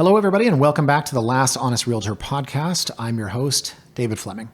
Hello, everybody, and welcome back to the Last Honest Realtor podcast. I'm your host, David Fleming.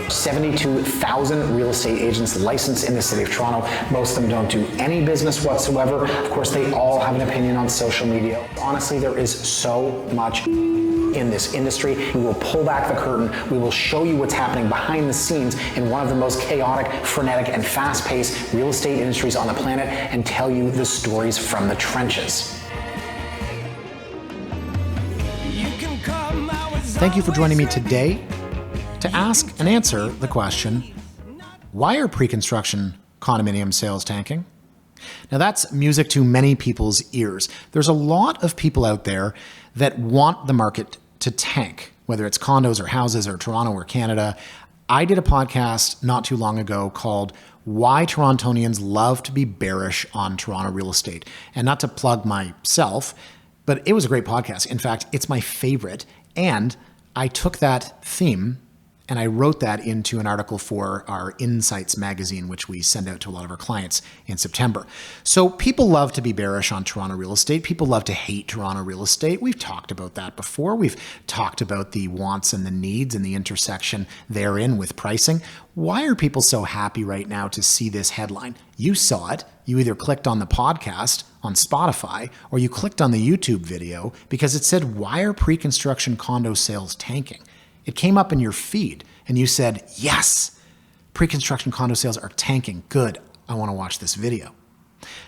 72,000 real estate agents licensed in the city of Toronto. Most of them don't do any business whatsoever. Of course, they all have an opinion on social media. Honestly, there is so much in this industry. We will pull back the curtain. We will show you what's happening behind the scenes in one of the most chaotic, frenetic, and fast-paced real estate industries on the planet and tell you the stories from the trenches. Thank you for joining me today to ask and answer the question, why are pre-construction condominium sales tanking? Now that's music to many people's ears. There's a lot of people out there that want the market to tank, whether it's condos or houses or Toronto or Canada. I did a podcast not too long ago called Why Torontonians Love to be Bearish on Toronto Real Estate. And not to plug myself, but it was a great podcast. In fact, it's my favorite. And I took that theme and I wrote that into an article for our Insights magazine, which we send out to a lot of our clients in September. So people love to be bearish on Toronto real estate. People love to hate Toronto real estate. We've talked about that before. We've talked about the wants and the needs and the intersection therein with pricing. Why are people so happy right now to see this headline? You saw it. You either clicked on the podcast on Spotify or you clicked on the YouTube video because it said, why are pre-construction condo sales tanking? It came up in your feed and you said, yes, pre-construction condo sales are tanking. Good. I want to watch this video.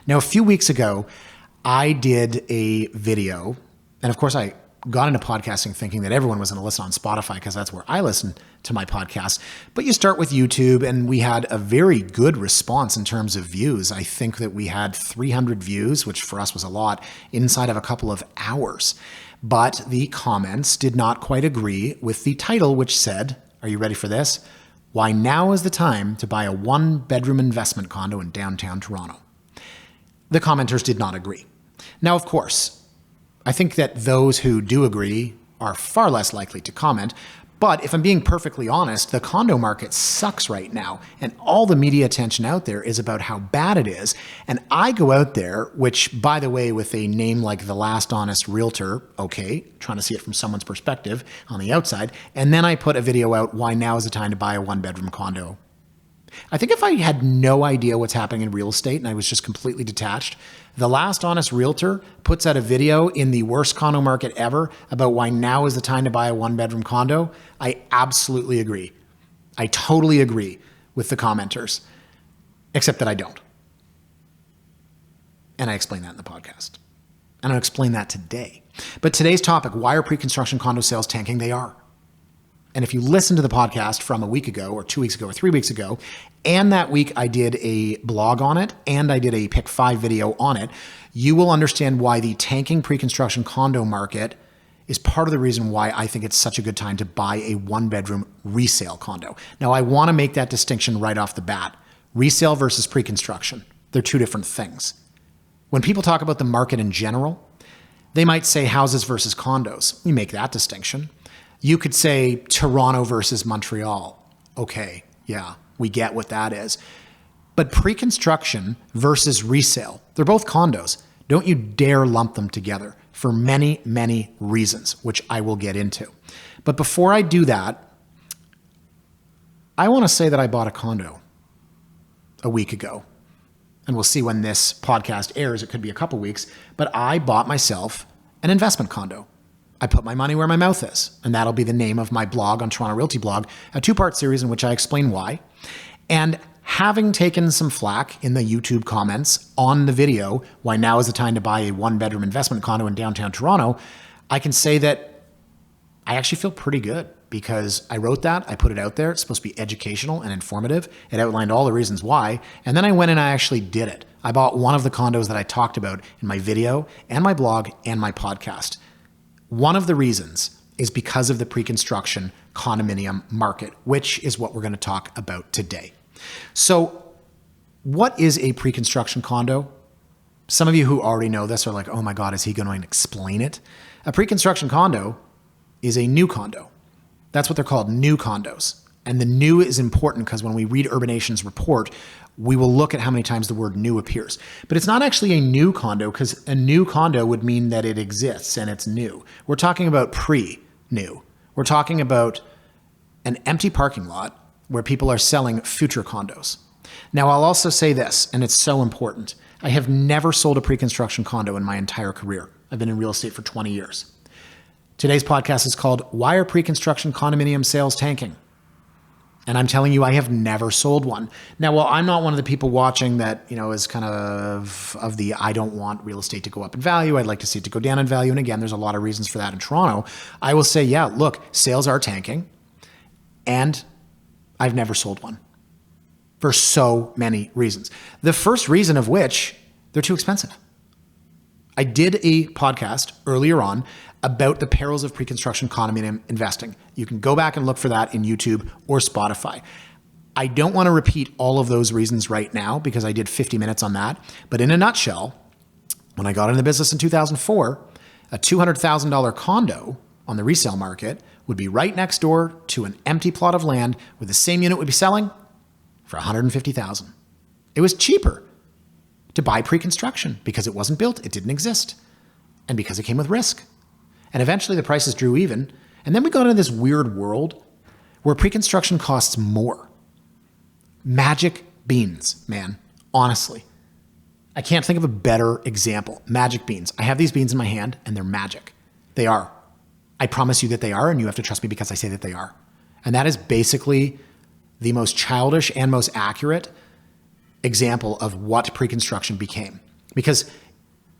Now, a few weeks ago, I did a video, and of course I got into podcasting thinking that everyone was going to listen on Spotify because that's where I listen to my podcast. But you start with YouTube, and we had a very good response in terms of views. I think that we had 300 views, which for us was a lot, inside of a couple of hours. But the comments did not quite agree with the title, which said, are you ready for this? Why now is the time to buy a one-bedroom investment condo in downtown Toronto. The commenters did not agree. Now, of course, I think that those who do agree are far less likely to comment. But if I'm being perfectly honest, the condo market sucks right now. And all the media attention out there is about how bad it is. And I go out there, which, by the way, with a name like the Last Honest Realtor, okay, trying to see it from someone's perspective on the outside. And then I put a video out, why now is the time to buy a one-bedroom condo. I think if I had no idea what's happening in real estate and I was just completely detached, the Last Honest Realtor puts out a video in the worst condo market ever about why now is the time to buy a one-bedroom condo. I absolutely agree. I totally agree with the commenters, except that I don't. And I explain that in the podcast. And I'll explain that today. But today's topic, why are pre-construction condo sales tanking? They are. And if you listen to the podcast from a week ago or 2 weeks ago or 3 weeks ago, and that week I did a blog on it and I did a Pick 5 video on it, you will understand why the tanking pre-construction condo market is part of the reason why I think it's such a good time to buy a one-bedroom resale condo. Now, I want to make that distinction right off the bat. Resale versus pre-construction. They're two different things. When people talk about the market in general, they might say houses versus condos. We make that distinction. You could say Toronto versus Montreal. Okay, yeah, we get what that is. But pre-construction versus resale, they're both condos. Don't you dare lump them together for many, many reasons, which I will get into. But before I do that, I want to say that I bought a condo a week ago. And we'll see when this podcast airs. It could be a couple weeks. But I bought myself an investment condo. I put my money where my mouth is, and that'll be the name of my blog on Toronto Realty Blog, a two-part series in which I explain why. And having taken some flack in the YouTube comments on the video, why now is the time to buy a one-bedroom investment condo in downtown Toronto, I can say that I actually feel pretty good because I wrote that, I put it out there. It's supposed to be educational and informative. It outlined all the reasons why, and then I went and I actually did it. I bought one of the condos that I talked about in my video and my blog and my podcast. One of the reasons is because of the pre-construction condominium market, which is what we're going to talk about today. So what is a pre-construction condo? Some of you who already know this are like, oh my God, is he going to explain it? A pre-construction condo is a new condo. That's what they're called, new condos. And the new is important because when we read Urbanation's report, we will look at how many times the word new appears. But it's not actually a new condo, because a new condo would mean that it exists and it's new. We're talking about pre-new. We're talking about an empty parking lot where people are selling future condos. Now, I'll also say this, and it's so important. I have never sold a pre-construction condo in my entire career. I've been in real estate for 20 years. Today's podcast is called Why Are Pre-Construction Condominium Sales Tanking? And I'm telling you, I have never sold one. Now, while I'm not one of the people watching that, is kind of the I don't want real estate to go up in value. I'd like to see it to go down in value. And again, there's a lot of reasons for that in Toronto. I will say, yeah, look, sales are tanking. And I've never sold one for so many reasons. The first reason of which, they're too expensive. I did a podcast earlier on about the perils of pre-construction condominium investing. You can go back and look for that in YouTube or Spotify. I don't want to repeat all of those reasons right now because I did 50 minutes on that. But in a nutshell, when I got into the business in 2004, a $200,000 condo on the resale market would be right next door to an empty plot of land where the same unit would be selling for $150,000. It was cheaper to buy pre-construction because it wasn't built, it didn't exist, and because it came with risk. And eventually the prices drew even. And then we got into this weird world where pre-construction costs more. Magic beans, man. Honestly. I can't think of a better example. Magic beans. I have these beans in my hand and they're magic. They are. I promise you that they are, and you have to trust me because I say that they are. And that is basically the most childish and most accurate example of what pre-construction became. Because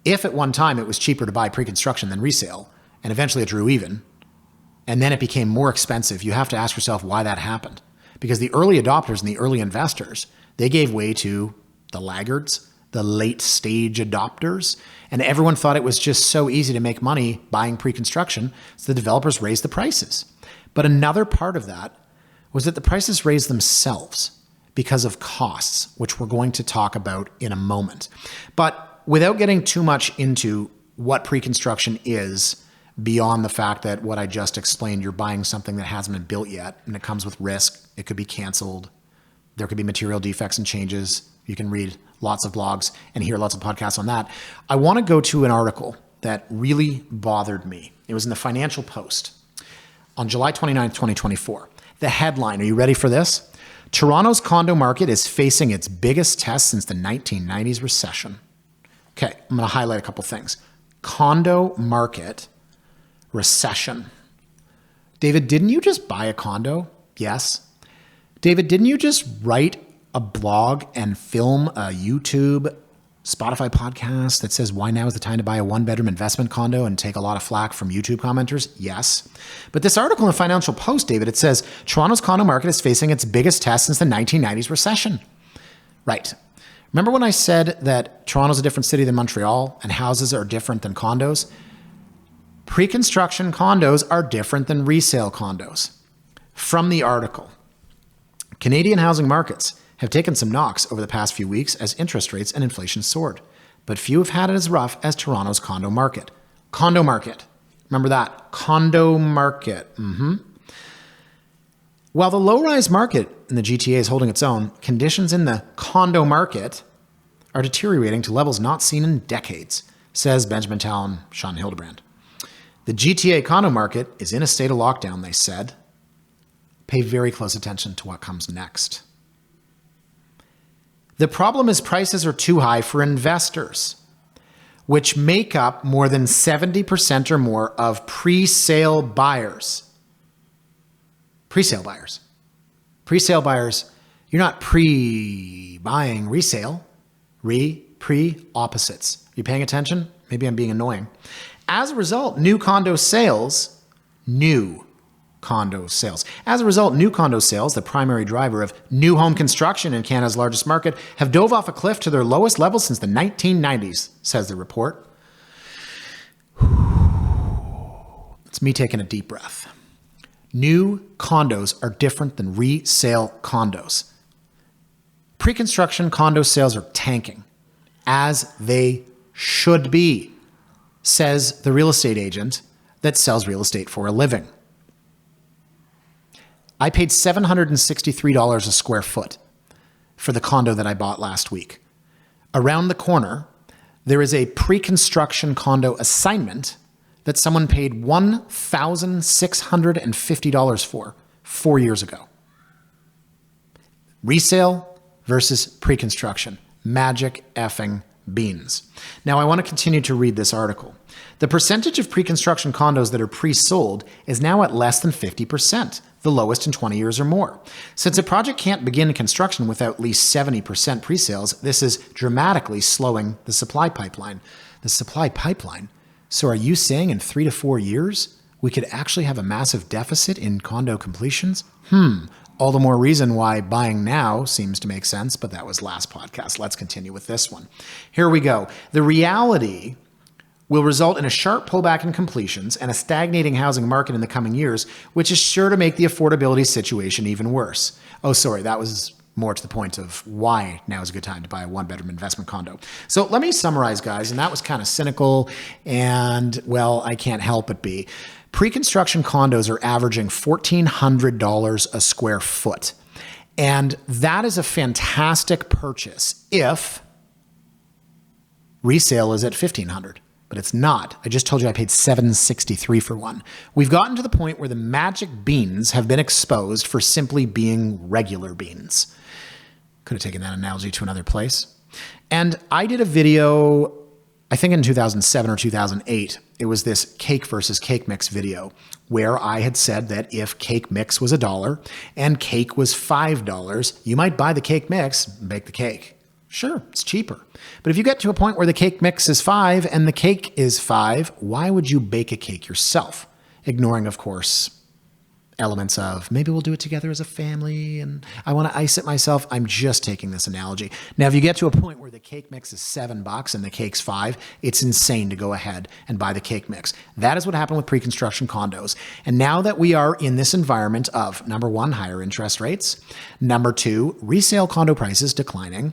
if at one time it was cheaper to buy pre-construction than resale, and eventually it drew even, and then it became more expensive, you have to ask yourself why that happened. Because the early adopters and the early investors, they gave way to the laggards, the late stage adopters, and everyone thought it was just so easy to make money buying pre-construction, so the developers raised the prices. But another part of that was that the prices raised themselves because of costs, which we're going to talk about in a moment. But without getting too much into what pre-construction is, beyond the fact that what I just explained, you're buying something that hasn't been built yet, and it comes with risk. It could be canceled. There could be material defects and changes. You can read lots of blogs and hear lots of podcasts on that. I want to go to an article that really bothered me. It was in the Financial Post on July 29th, 2024. The headline, are you ready for this? Toronto's condo market is facing its biggest test since the 1990s recession. Okay, I'm going to highlight a couple things. Condo market recession. David, didn't you just buy a condo? Yes. David, didn't you just write a blog and film a YouTube, Spotify podcast that says why now is the time to buy a one-bedroom investment condo and take a lot of flack from YouTube commenters? Yes. But this article in the Financial Post, David, it says Toronto's condo market is facing its biggest test since the 1990s recession. Right. Remember when I said that Toronto's a different city than Montreal and houses are different than condos? Pre-construction condos are different than resale condos. From the article, Canadian housing markets have taken some knocks over the past few weeks as interest rates and inflation soared, but few have had it as rough as Toronto's condo market. Condo market. Remember that. Condo market. While the low-rise market in the GTA is holding its own, conditions in the condo market are deteriorating to levels not seen in decades, says Benjamin Tal and Sean Hildebrand. The GTA condo market is in a state of lockdown, they said. Pay very close attention to what comes next. The problem is prices are too high for investors, which make up more than 70% or more of pre-sale buyers. Pre-sale buyers. Pre-sale buyers, you're not pre-buying resale. Pre-opposites. Are you paying attention? Maybe I'm being annoying. As a result, new condo sales, the primary driver of new home construction in Canada's largest market, have dove off a cliff to their lowest level since the 1990s, says the report. It's me taking a deep breath. New condos are different than resale condos. Pre-construction condo sales are tanking, as they should be, says the real estate agent that sells real estate for a living. I paid $763 a square foot for the condo that I bought last week. Around the corner, there is a pre-construction condo assignment that someone paid $1,650 for 4 years ago. Resale versus pre-construction. Magic effing beans. Now, I want to continue to read this article. The percentage of pre-construction condos that are pre-sold is now at less than 50%, the lowest in 20 years or more. Since a project can't begin construction without at least 70% pre-sales, this is dramatically slowing the supply pipeline. The supply pipeline? So are you saying in 3 to 4 years, we could actually have a massive deficit in condo completions? All the more reason why buying now seems to make sense, but that was last podcast. Let's continue with this one. Here we go. The reality will result in a sharp pullback in completions and a stagnating housing market in the coming years, which is sure to make the affordability situation even worse. Oh, sorry, that was more to the point of why now is a good time to buy a one-bedroom investment condo. So let me summarize, guys, and that was kind of cynical, and, well, I can't help but be. Pre-construction condos are averaging $1,400 a square foot, and that is a fantastic purchase if resale is at $1,500. But it's not. I just told you I paid $763 for one. We've gotten to the point where the magic beans have been exposed for simply being regular beans. Could have taken that analogy to another place. And I did a video, I think in 2007 or 2008. It was this cake versus cake mix video where I had said that if cake mix was $1 and cake was $5, you might buy the cake mix and bake the cake. Sure, it's cheaper. But if you get to a point where the cake mix is $5 and the cake is $5, why would you bake a cake yourself? Ignoring, of course, elements of maybe we'll do it together as a family and I want to ice it myself. I'm just taking this analogy. Now, if you get to a point where the cake mix is $7 and the cake's $5, it's insane to go ahead and buy the cake mix. That is what happened with pre-construction condos. And now that we are in this environment of, number one, higher interest rates, number two, resale condo prices declining,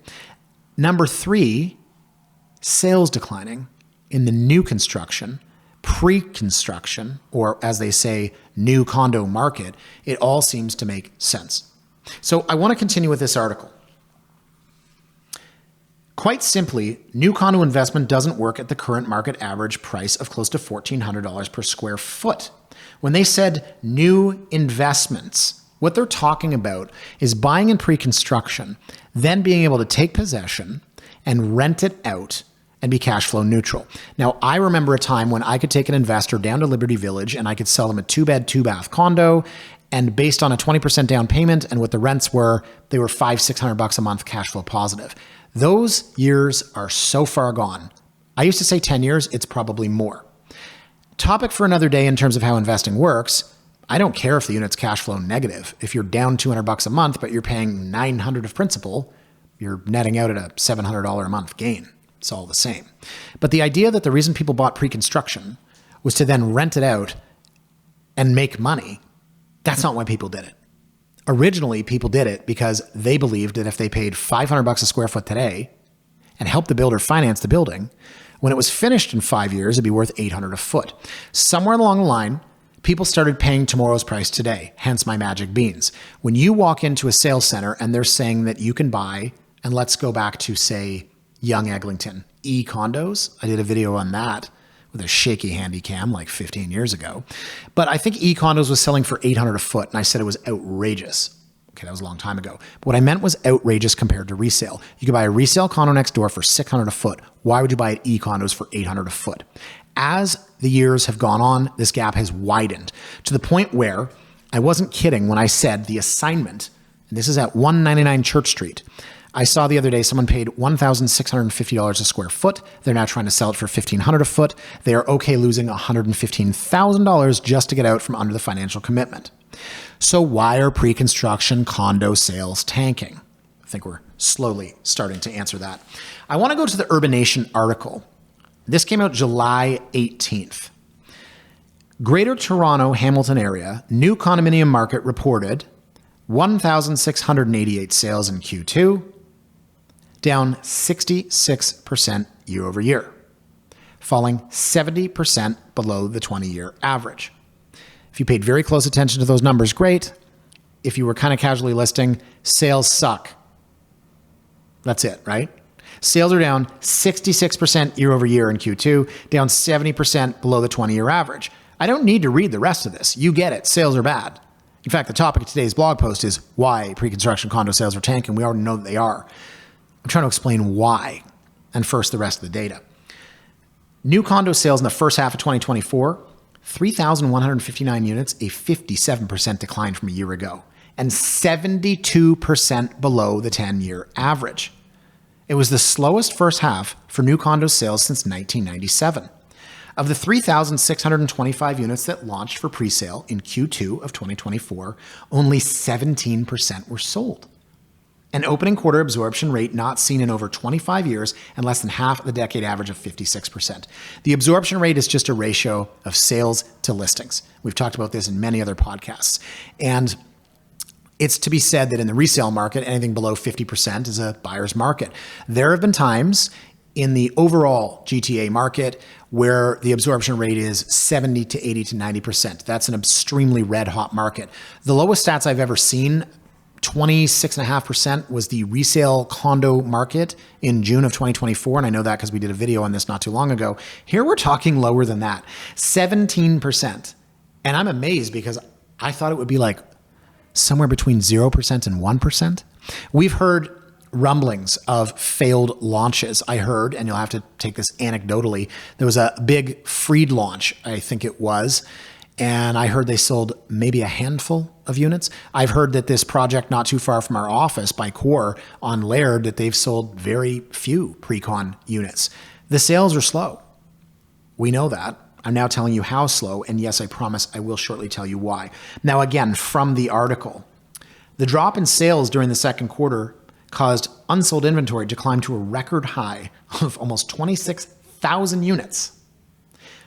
number three, sales declining in the new construction, pre-construction, or as they say, new condo market, it all seems to make sense. So I want to continue with this article. Quite simply, new condo investment doesn't work at the current market average price of close to $1,400 per square foot. When they said new investments, what they're talking about is buying in pre-construction, then being able to take possession and rent it out and be cash flow neutral. Now, I remember a time when I could take an investor down to Liberty Village and I could sell them a 2-bed, 2-bath condo, and based on a 20% down payment and what the rents were, they were $500-600 a month cash flow positive. Those years are so far gone. I used to say 10 years, it's probably more. Topic for another day in terms of how investing works. I don't care if the unit's cash flow negative. If you're down $200 a month, but you're paying $900 of principal, you're netting out at a $700 a month gain. It's all the same. But the idea that the reason people bought pre-construction was to then rent it out and make money, that's not why people did it. Originally, people did it because they believed that if they paid $500 a square foot today and helped the builder finance the building, when it was finished in 5 years, it'd be worth $800 a foot. Somewhere along the line, people started paying tomorrow's price today, hence my magic beans. When you walk into a sales center and they're saying that you can buy, and let's go back to, say, Young Eglinton, e-condos. I did a video on that with a shaky handy cam like 15 years ago. But I think e-condos was selling for $800 a foot, and I said it was outrageous. Okay, that was a long time ago. But what I meant was outrageous compared to resale. You could buy a resale condo next door for $600 a foot. Why would you buy e-condos for $800 a foot? As the years have gone on, this gap has widened to the point where I wasn't kidding when I said the assignment, and this is at 199 Church Street. I saw the other day someone paid $1,650 a square foot. They're now trying to sell it for $1,500 a foot. They are okay losing $115,000 just to get out from under the financial commitment. So why are pre-construction condo sales tanking? I think we're slowly starting to answer that. I want to go to the Urbanation article. This came out July 18th. Greater Toronto, Hamilton area, new condominium market reported 1,688 sales in Q2, down 66% year over year, falling 70% below the 20-year average. If you paid very close attention to those numbers, great. if you were kind of casually listing, sales suck. That's it, right? Sales are down 66% year over year in Q2, down 70% below the 20-year average. I don't need to read the rest of this. You get it. Sales are bad. In fact, the topic of today's blog post is why pre-construction condo sales are tanking. We already know that they are. I'm trying to explain why. And first, the rest of the data. New condo sales in the first half of 2024, 3,159 units, a 57% decline from a year ago, and 72% below the 10-year average. It was the slowest first half for new condo sales since 1997. Of the 3,625 units that launched for pre-sale in Q2 of 2024, only 17% were sold. An opening quarter absorption rate not seen in over 25 years and less than half the decade average of 56%. The absorption rate is just a ratio of sales to listings. We've talked about this in many other podcasts. And it's to be said that in the resale market, anything below 50% is a buyer's market. There have been times in the overall GTA market where the absorption rate is 70 to 80 to 90%. That's an extremely red hot market. The lowest stats I've ever seen, 26.5%, was the resale condo market in June of 2024. And I know that because we did a video on this not too long ago. Here we're talking lower than that, 17%. And I'm amazed because I thought it would be like somewhere between 0% and 1%. We've heard rumblings of failed launches. I heard, and you'll have to take this anecdotally, there was a big Freed launch, I think it was, and I heard they sold maybe a handful of units. I've heard that this project not too far from our office by Core on Laird, that they've sold very few pre-con units. The sales are slow. We know that. I'm now telling you how slow, and yes, I promise I will shortly tell you why. Now again, from the article, the drop in sales during the second quarter caused unsold inventory to climb to a record high of almost 26,000 units.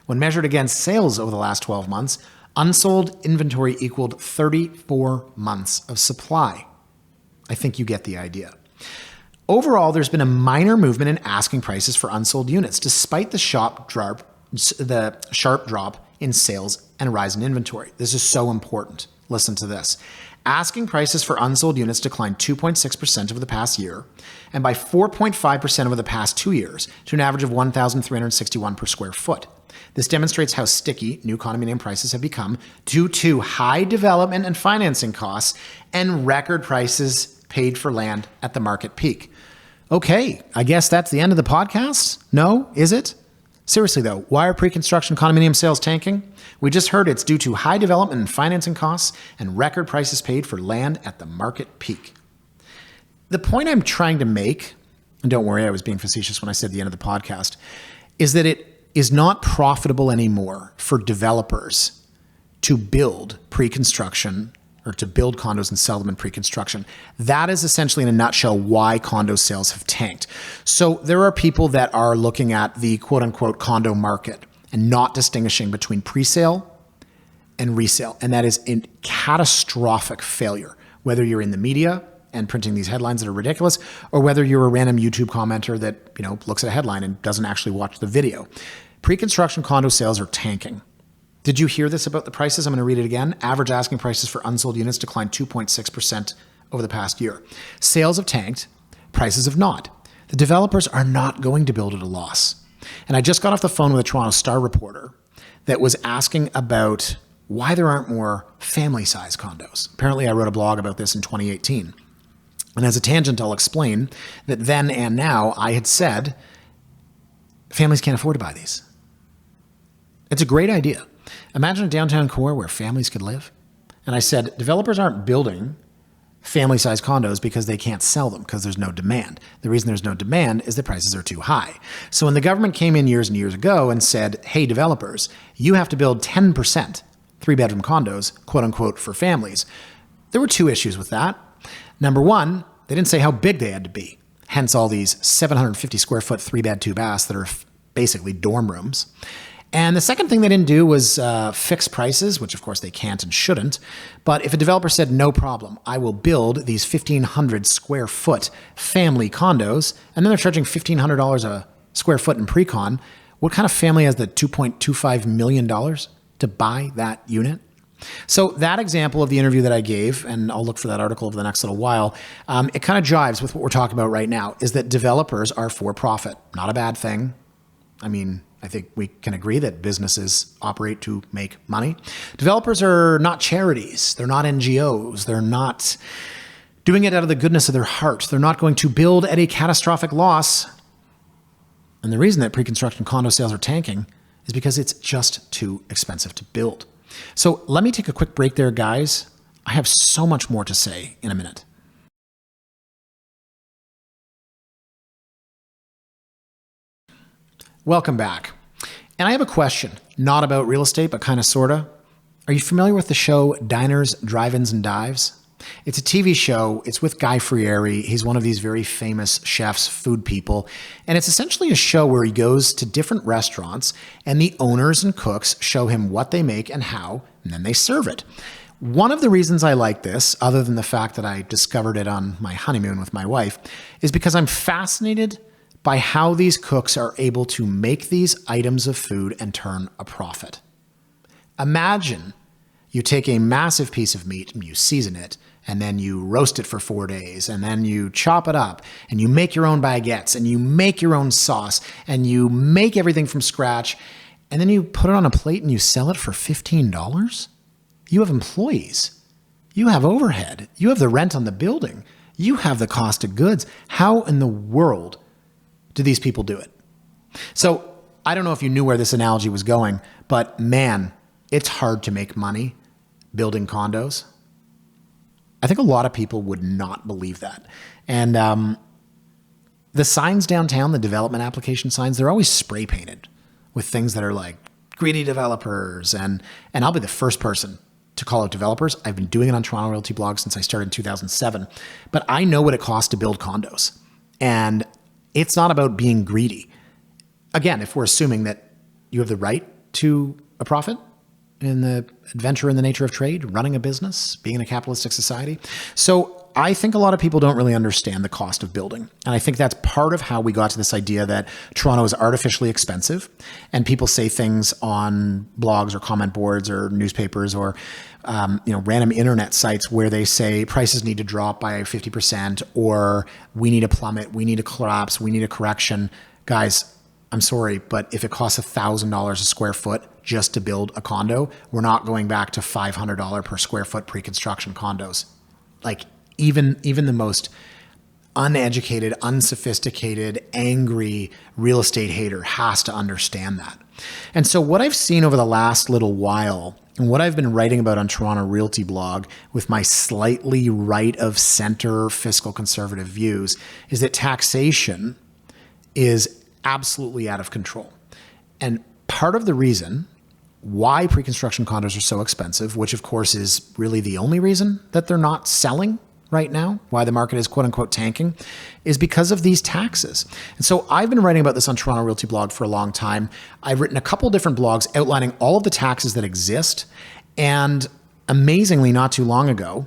When measured against sales over the last 12 months, unsold inventory equaled 34 months of supply. I think you get the idea. Overall, there's been a minor movement in asking prices for unsold units, despite the sharp drop in sales and a rise in inventory. This is so important. Listen to this. Asking prices for unsold units declined 2.6% over the past year and by 4.5% over the past 2 years to an average of $1,361 per square foot. This demonstrates how sticky new condominium prices have become due to high development and financing costs and record prices paid for land at the market peak. Okay, I guess that's the end of the podcast? No, is it? Seriously though, why are pre-construction condominium sales tanking? We just heard it's due to high development and financing costs and record prices paid for land at the market peak. The point I'm trying to make, and don't worry, I was being facetious when I said the end of the podcast, is that it is not profitable anymore for developers to build pre-construction or to build condos and sell them in pre-construction. That is essentially, in a nutshell, why condo sales have tanked. So there are people that are looking at the quote-unquote condo market and not distinguishing between pre-sale and resale. And that is a catastrophic failure, whether you're in the media and printing these headlines that are ridiculous, or whether you're a random YouTube commenter that, looks at a headline and doesn't actually watch the video. Pre-construction condo sales are tanking. Did you hear this about the prices? I'm going to read it again. Average asking prices for unsold units declined 2.6% over the past year. Sales have tanked, prices have not. The developers are not going to build at a loss. And I just got off the phone with a Toronto Star reporter that was asking about why there aren't more family-sized condos. Apparently, I wrote a blog about this in 2018. And as a tangent, I'll explain that then and now I had said, families can't afford to buy these. It's a great idea. Imagine a downtown core where families could live. And I said, developers aren't building family-sized condos because they can't sell them because there's no demand. The reason there's no demand is the prices are too high. So when the government came in years and years ago and said, hey, developers, you have to build 10% three-bedroom condos, quote unquote, for families, there were two issues with that. Number one, they didn't say how big they had to be. Hence all these 750 square foot 3-bed, 2-baths that are basically dorm rooms. And the second thing they didn't do was fix prices, which of course they can't and shouldn't. But if a developer said, no problem, I will build these 1,500 square foot family condos, and then they're charging $1,500 a square foot in pre-con, what kind of family has the $2.25 million to buy that unit? So that example of the interview that I gave, and I'll look for that article over the next little while, it kind of jives with what we're talking about right now, is that developers are for profit. Not a bad thing. I mean, I think we can agree that businesses operate to make money. Developers are not charities. They're not NGOs. They're not doing it out of the goodness of their heart. They're not going to build at a catastrophic loss. And the reason that pre-construction condo sales are tanking is because it's just too expensive to build. So let me take a quick break there, guys. I have so much more to say in a minute. Welcome back. And I have a question, not about real estate, but kind of sorta. Are you familiar with the show Diners, Drive-Ins, and Dives? It's a TV show. It's with Guy Fieri. He's one of these very famous chefs, food people. And it's essentially a show where he goes to different restaurants and the owners and cooks show him what they make and how, and then they serve it. One of the reasons I like this, other than the fact that I discovered it on my honeymoon with my wife, is because I'm fascinated by how these cooks are able to make these items of food and turn a profit. Imagine you take a massive piece of meat and you season it, and then you roast it for 4 days, and then you chop it up, and you make your own baguettes, and you make your own sauce, and you make everything from scratch, and then you put it on a plate and you sell it for $15? You have employees. You have overhead. You have the rent on the building. You have the cost of goods. How in the world do these people do it? So I don't know if you knew where this analogy was going, but man, it's hard to make money building condos. I think a lot of people would not believe that. And the signs downtown, the development application signs, they're always spray painted with things that are like greedy developers. And I'll be the first person to call out developers. I've been doing it on Toronto Realty blog since I started in 2007, but I know what it costs to build condos. And it's not about being greedy. Again, if we're assuming that you have the right to a profit in the adventure in the nature of trade, running a business, being in a capitalistic society. So I think a lot of people don't really understand the cost of building. And I think that's part of how we got to this idea that Toronto is artificially expensive. And people say things on blogs or comment boards or newspapers or random internet sites where they say prices need to drop by 50% or we need a plummet, we need a collapse, we need a correction. Guys, I'm sorry, but if it costs $1,000 a square foot just to build a condo, we're not going back to $500 per square foot pre-construction condos. Like even the most uneducated, unsophisticated, angry real estate hater has to understand that. And so what I've seen over the last little while, and what I've been writing about on Toronto Realty blog with my slightly right of center fiscal conservative views, is that taxation is absolutely out of control. And part of the reason why pre-construction condos are so expensive, which of course is really the only reason that they're not selling right now, why the market is quote unquote tanking, is because of these taxes. And so I've been writing about this on Toronto Realty blog for a long time. I've written a couple different blogs outlining all of the taxes that exist. And amazingly, not too long ago,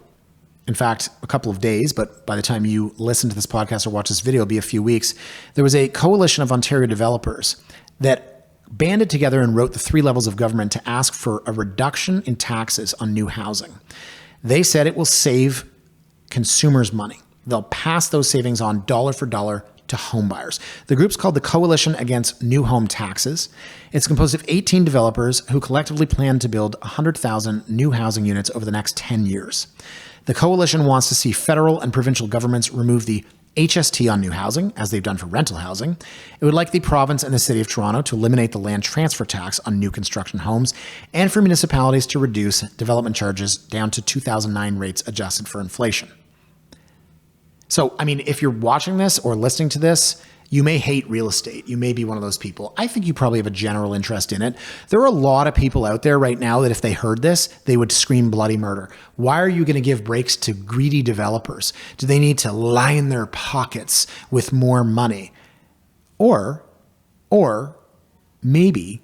in fact, a couple of days, but by the time you listen to this podcast or watch this video, it'll be a few weeks, there was a coalition of Ontario developers that banded together and wrote the 3 levels of government to ask for a reduction in taxes on new housing. They said it will save consumers money. They'll pass those savings on dollar for dollar to homebuyers. The group's called the Coalition Against New Home Taxes. It's composed of 18 developers who collectively plan to build 100,000 new housing units over the next 10 years. The coalition wants to see federal and provincial governments remove the HST on new housing, as they've done for rental housing. It would like the province and the city of Toronto to eliminate the land transfer tax on new construction homes, and for municipalities to reduce development charges down to 2009 rates adjusted for inflation. So, I mean, if you're watching this or listening to this, you may hate real estate. You may be one of those people. I think you probably have a general interest in it. There are a lot of people out there right now that if they heard this, they would scream bloody murder. Why are you going to give breaks to greedy developers? Do they need to line their pockets with more money? Or maybe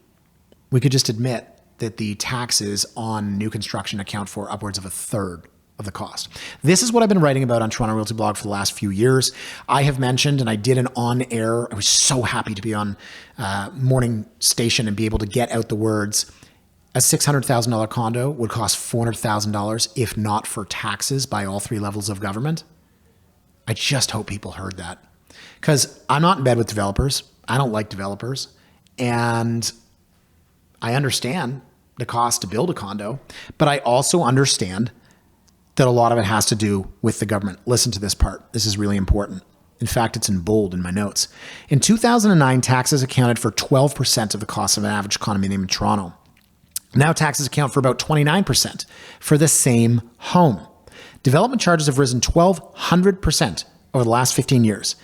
we could just admit that the taxes on new construction account for upwards of a third of the cost. This is what I've been writing about on Toronto Realty blog for the last few years. I have mentioned, and I did an on-air, I was so happy to be on morning station and be able to get out the words. a $600,000 condo would cost $400,000 if not for taxes by all three levels of government. I just hope people heard that, because I'm not in bed with developers. I don't like developers. And I understand the cost to build a condo, but I also understand that a lot of it has to do with the government. Listen to this part. This is really important. In fact, it's in bold in my notes. In 2009, taxes accounted for 12% of the cost of an average condominium in Toronto. Now taxes account for about 29% for the same home. Development charges have risen 1,200% over the last 15 years.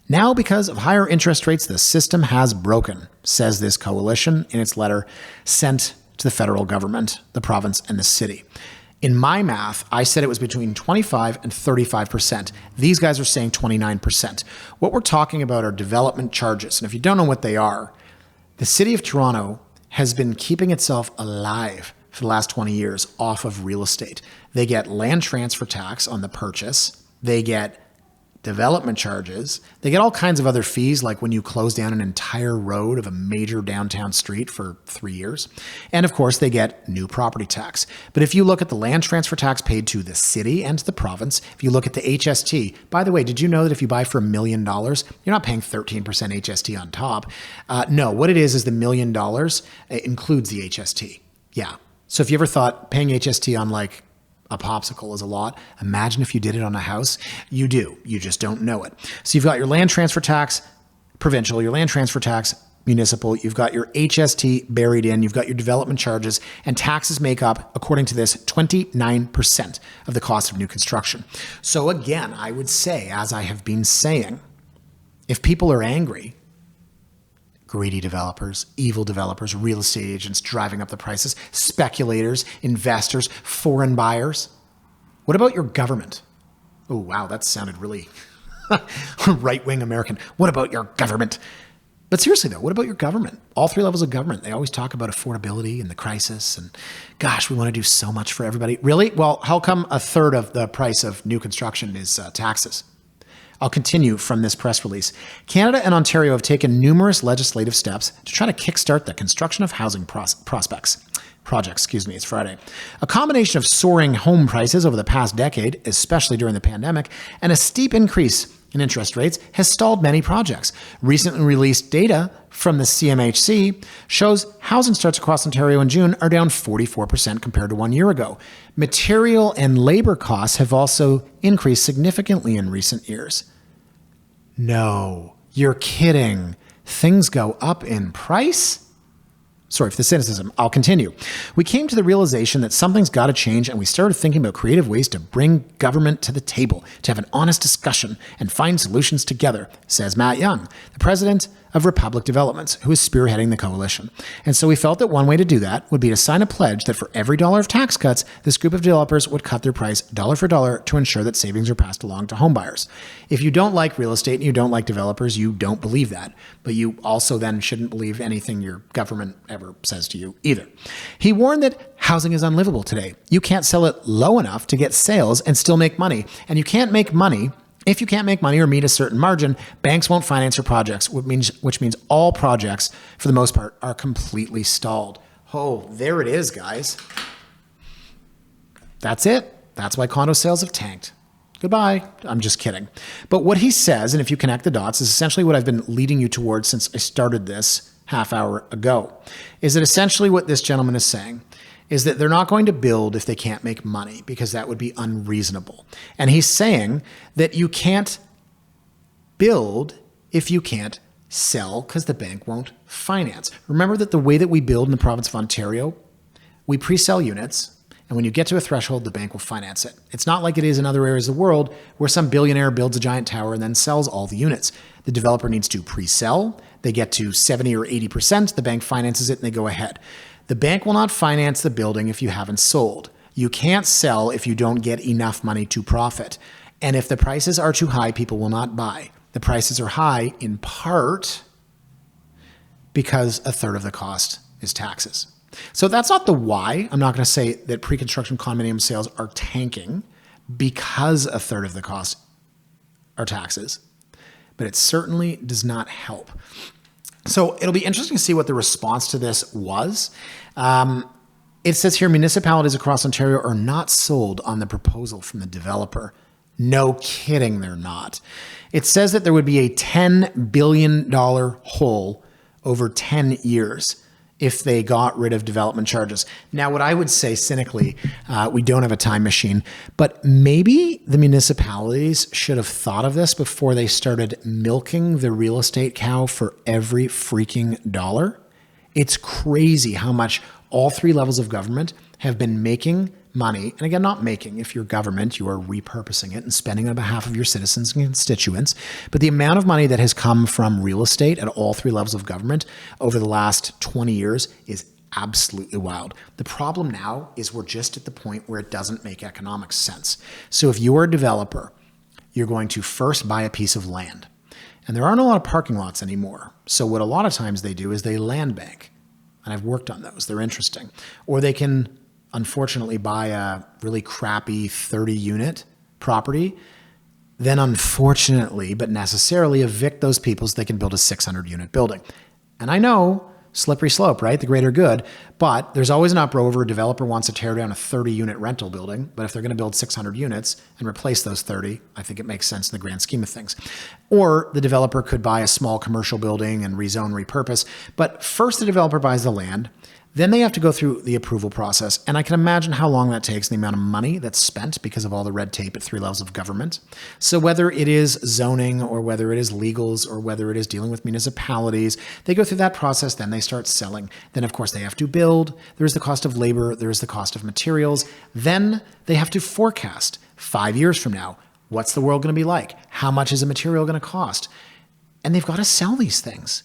Now, because of higher interest rates, the system has broken, says this coalition in its letter sent to the federal government, the province, and the city. In my math, I said it was between 25 and 35%. These guys are saying 29%. What we're talking about are development charges. And if you don't know what they are, the city of Toronto has been keeping itself alive for the last 20 years off of real estate. They get land transfer tax on the purchase. They get development charges. They get all kinds of other fees, like when you close down an entire road of a major downtown street for 3 years. And of course, they get new property tax. But if you look at the land transfer tax paid to the city and to the province, if you look at the HST, by the way, did you know that if you buy for $1 million, you're not paying 13% HST on top? No, what it is the $1 million includes the HST. Yeah. So if you ever thought paying HST on like a popsicle is a lot, imagine if you did it on a house. You do. You just don't know it. So you've got your land transfer tax, provincial, your land transfer tax, municipal. You've got your HST buried in. You've got your development charges, and taxes make up, according to this, 29% of the cost of new construction. So again, I would say, as I have been saying, if people are angry, greedy developers, evil developers, real estate agents driving up the prices, speculators, investors, foreign buyers. What about your government? Oh, wow, that sounded really right-wing American. What about your government? But seriously, though, what about your government? All three levels of government. They always talk about affordability and the crisis. And gosh, we want to do so much for everybody. Really? Well, how come a third of the price of new construction is taxes? I'll continue from this press release. Canada and Ontario have taken numerous legislative steps to try to kickstart the construction of housing projects. It's Friday. A combination of soaring home prices over the past decade, especially during the pandemic, and a steep increase in interest rates has stalled many projects. Recently released data from the CMHC shows housing starts across Ontario in June are down 44% compared to 1 year ago. Material and labor costs have also increased significantly in recent years. No, you're kidding. Things go up in price? Sorry for the cynicism. I'll continue. We came to the realization that something's got to change, and we started thinking about creative ways to bring government to the table, to have an honest discussion and find solutions together, says Matt Young, the president of Republic Developments, who is spearheading the coalition. And so we felt that one way to do that would be to sign a pledge that for every dollar of tax cuts, this group of developers would cut their price dollar for dollar to ensure that savings are passed along to homebuyers. If you don't like real estate and you don't like developers, you don't believe that. But you also then shouldn't believe anything your government ever says to you either. He warned that housing is unlivable today. You can't sell it low enough to get sales and still make money. And you can't make money. If you can't make money or meet a certain margin, banks won't finance your projects, which means all projects, for the most part, are completely stalled. Oh, there it is, guys. That's it. That's why condo sales have tanked. Goodbye. I'm just kidding. But what he says, and if you connect the dots, is essentially what I've been leading you towards since I started this half hour ago, is that essentially what this gentleman is saying is that they're not going to build if they can't make money, because that would be unreasonable. And he's saying that you can't build if you can't sell, because the bank won't finance. Remember that the way that we build in the province of Ontario, we pre-sell units, and when you get to a threshold, the bank will finance it. It's not like it is in other areas of the world where some billionaire builds a giant tower and then sells all the units. The developer needs to pre-sell. They get to 70 or 80%. The bank finances it and they go ahead. The bank will not finance the building if you haven't sold. You can't sell if you don't get enough money to profit. And if the prices are too high, people will not buy. The prices are high in part because a third of the cost is taxes. So that's not the why. I'm not going to say that pre-construction condominium sales are tanking because a third of the cost are taxes, but it certainly does not help. So it'll be interesting to see what the response to this was. It says here municipalities across Ontario are not sold on the proposal from the developer. No kidding, they're not. It says that there would be a $10 billion hole over 10 years if they got rid of development charges. Now, what I would say cynically, we don't have a time machine, but maybe the municipalities should have thought of this before they started milking the real estate cow for every freaking dollar. It's crazy how much all three levels of government have been making money. And again, not making. If you're government, you are repurposing it and spending on behalf of your citizens and constituents. But the amount of money that has come from real estate at all three levels of government over the last 20 years is absolutely wild. The problem now is we're just at the point where it doesn't make economic sense. So if you're a developer, you're going to first buy a piece of land. And there aren't a lot of parking lots anymore. So what a lot of times they do is they land bank. And I've worked on those. They're interesting. Or they can unfortunately buy a really crappy 30-unit property, then unfortunately, but necessarily evict those people so they can build a 600-unit building. And I know, slippery slope, right? The greater good, but there's always an uproar over a developer wants to tear down a 30-unit rental building, but if they're going to build 600 units and replace those 30, I think it makes sense in the grand scheme of things. Or the developer could buy a small commercial building and rezone, repurpose, but first the developer buys the land. Then they have to go through the approval process. And I can imagine how long that takes and the amount of money that's spent because of all the red tape at three levels of government. So whether it is zoning or whether it is legals or whether it is dealing with municipalities, they go through that process, then they start selling. Then of course they have to build. There's the cost of labor. There's the cost of materials. Then they have to forecast 5 years from now. What's the world going to be like? How much is a material going to cost? And they've got to sell these things.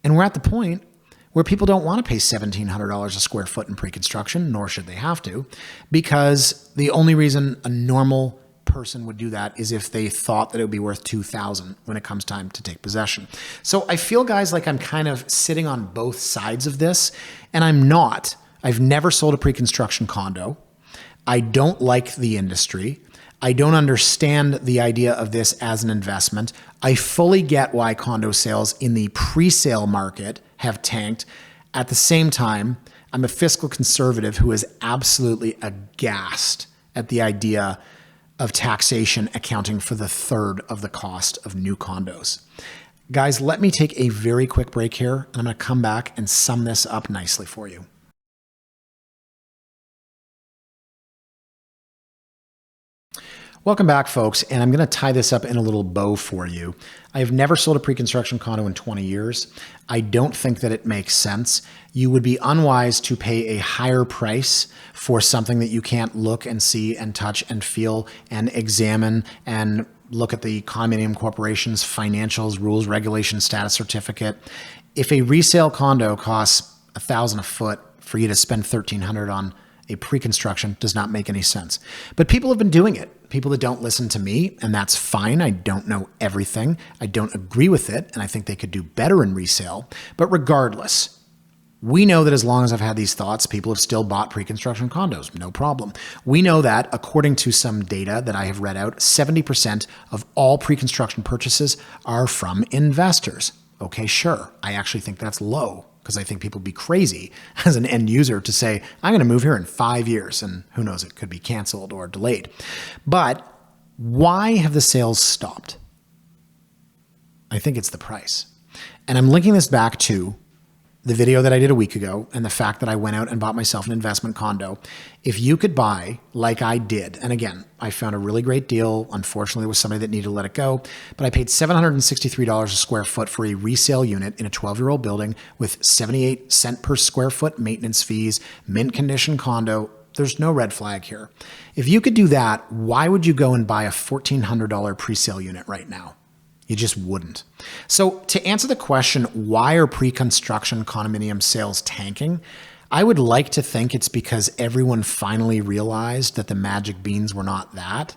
And we're at the point where people don't want to pay $1,700 a square foot in pre-construction, nor should they have to, because the only reason a normal person would do that is if they thought that it would be worth $2,000 when it comes time to take possession. So I feel, guys, like I'm kind of sitting on both sides of this, and I'm not. I've never sold a pre-construction condo. I don't like the industry. I don't understand the idea of this as an investment. I fully get why condo sales in the pre-sale market have tanked. At the same time, I'm a fiscal conservative who is absolutely aghast at the idea of taxation accounting for the third of the cost of new condos. Guys, let me take a very quick break here, and I'm going to come back and sum this up nicely for you. Welcome back, folks, and I'm going to tie this up in a little bow for you. I have never sold a pre-construction condo in 20 years. I don't think that it makes sense. You would be unwise to pay a higher price for something that you can't look and see and touch and feel and examine and look at the condominium corporation's financials, rules, regulations, status certificate. If a resale condo costs $1,000 a foot for you to spend $1,300 on a pre-construction, does not make any sense. But people have been doing it. People that don't listen to me, and that's fine. I don't know everything. I don't agree with it, and I think they could do better in resale. But regardless, we know that as long as I've had these thoughts, people have still bought pre-construction condos, no problem. We know that, according to some data that I have read out, 70% of all pre-construction purchases are from investors. Okay, sure. I actually think that's low, because I think people would be crazy as an end user to say, I'm going to move here in 5 years, and who knows, it could be canceled or delayed. But why have the sales stopped? I think it's the price. And I'm linking this back to the video that I did a week ago and the fact that I went out and bought myself an investment condo. If you could buy like I did, and again, I found a really great deal. Unfortunately, it was somebody that needed to let it go, but I paid $763 a square foot for a resale unit in a 12-year-old building with 78 cents per square foot maintenance fees, mint condition condo. There's no red flag here. If you could do that, why would you go and buy a $1,400 pre-sale unit right now? You just wouldn't. So to answer the question, why are pre-construction condominium sales tanking? I would like to think it's because everyone finally realized that the magic beans were not that.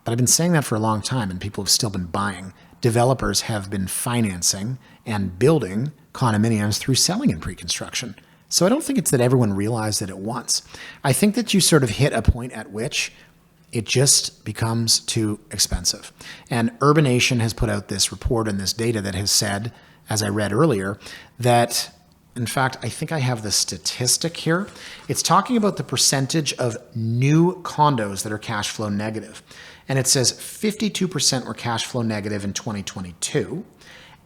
But I've been saying that for a long time, and people have still been buying. Developers have been financing and building condominiums through selling in pre-construction. So I don't think it's that everyone realized it at once. I think that you sort of hit a point at which it just becomes too expensive. And Urbanation has put out this report and this data that has said, as I read earlier, that In fact, I think I have the statistic here. It's talking about the percentage of new condos that are cash flow negative. And it says 52% were cash flow negative in 2022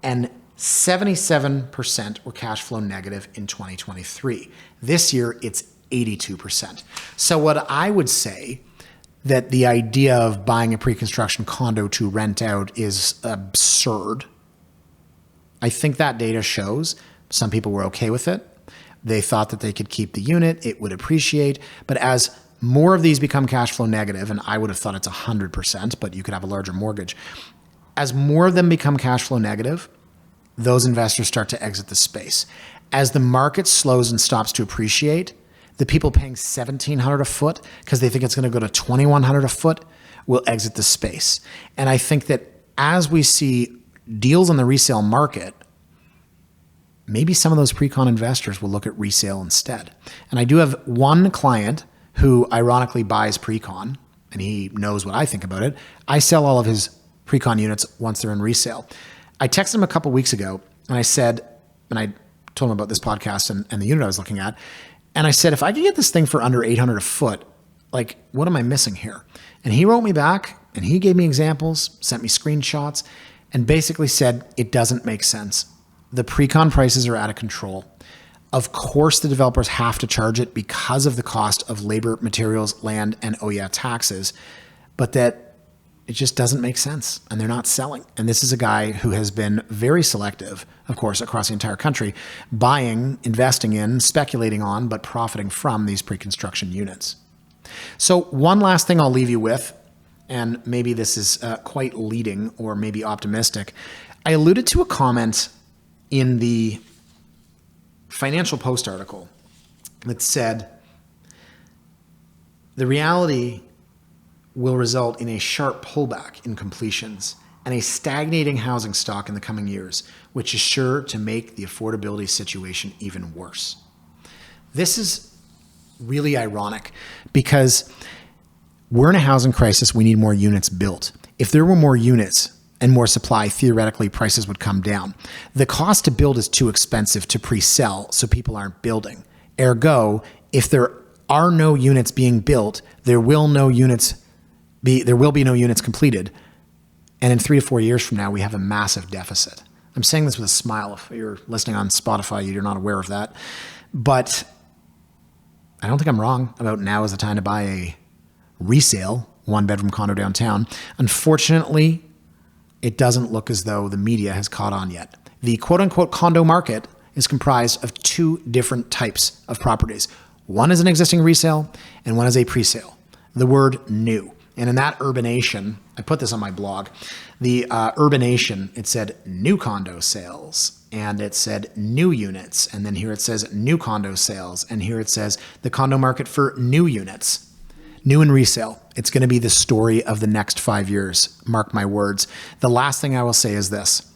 and 77% were cash flow negative in 2023. This year, it's 82%. So what I would say that the idea of buying a pre-construction condo to rent out is absurd. I think that data shows some people were okay with it. They thought that they could keep the unit, it would appreciate. But as more of these become cash flow negative, and I would have thought it's 100%, but you could have a larger mortgage. As more of them become cash flow negative, those investors start to exit the space. As the market slows and stops to appreciate, the people paying $1,700 a foot because they think it's going to go to $2,100 a foot will exit the space. And I think that as we see deals in the resale market, maybe some of those pre-con investors will look at resale instead. And I do have one client who ironically buys pre-con, and he knows what I think about it. I sell all of his pre-con units once they're in resale. I texted him a couple weeks ago, and I said, and I told him about this podcast and the unit I was looking at, and I said, if I could get this thing for under $800 a foot, like, what am I missing here? And he wrote me back, and he gave me examples, sent me screenshots, and basically said, it doesn't make sense. The pre-con prices are out of control. Of course, the developers have to charge it because of the cost of labor, materials, land, and taxes, but that it just doesn't make sense and they're not selling. And this is a guy who has been very selective, of course, across the entire country, buying, investing in, speculating on, but profiting from these pre-construction units. So one last thing I'll leave you with, and maybe this is quite leading or maybe optimistic. I alluded to a comment in the Financial Post article that said, the reality will result in a sharp pullback in completions and a stagnating housing stock in the coming years, which is sure to make the affordability situation even worse. This is really ironic because we're in a housing crisis. We need more units built. If there were more units and more supply, theoretically, prices would come down. The cost to build is too expensive to pre-sell, so people aren't building. Ergo, if there are no units being built, there will be no units completed. And in 3 to 4 years from now, we have a massive deficit. I'm saying this with a smile. If you're listening on Spotify, you're not aware of that. But I don't think I'm wrong about now is the time to buy a resale 1-bedroom condo downtown. Unfortunately, it doesn't look as though the media has caught on yet. The quote-unquote condo market is comprised of 2 different types of properties. One is an existing resale and one is a pre-sale. The word new. And in that urbanation, I put this on my blog, the urbanation, it said new condo sales and it said new units. And then here it says new condo sales. And here it says the condo market for new units. New and resale. It's going to be the story of the next 5 years. Mark my words. The last thing I will say is this.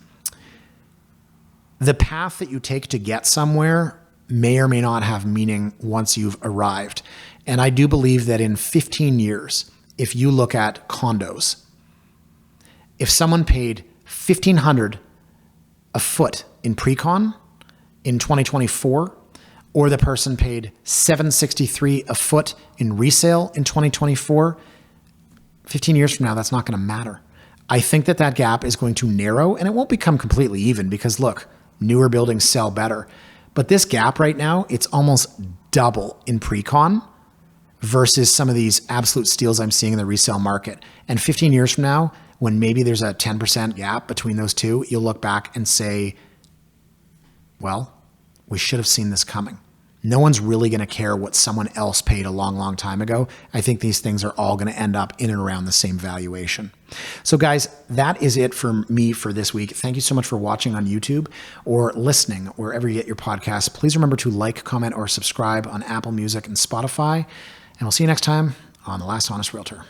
The path that you take to get somewhere may or may not have meaning once you've arrived. And I do believe that in 15 years, if you look at condos, if someone paid $1,500 a foot in pre-con in 2024, or the person paid $763 a foot in resale in 2024, 15 years from now, that's not going to matter. I think that that gap is going to narrow and it won't become completely even because look, newer buildings sell better. But this gap right now, it's almost double in pre-con versus some of these absolute steals I'm seeing in the resale market. And 15 years from now, when maybe there's a 10% gap between those two, you'll look back and say, well, we should have seen this coming. No one's really going to care what someone else paid a long, long time ago. I think these things are all going to end up in and around the same valuation. So guys, that is it for me for this week. Thank you so much for watching on YouTube or listening wherever you get your podcasts. Please remember to like, comment, or subscribe on Apple Music and Spotify. And we'll see you next time on The Last Honest Realtor.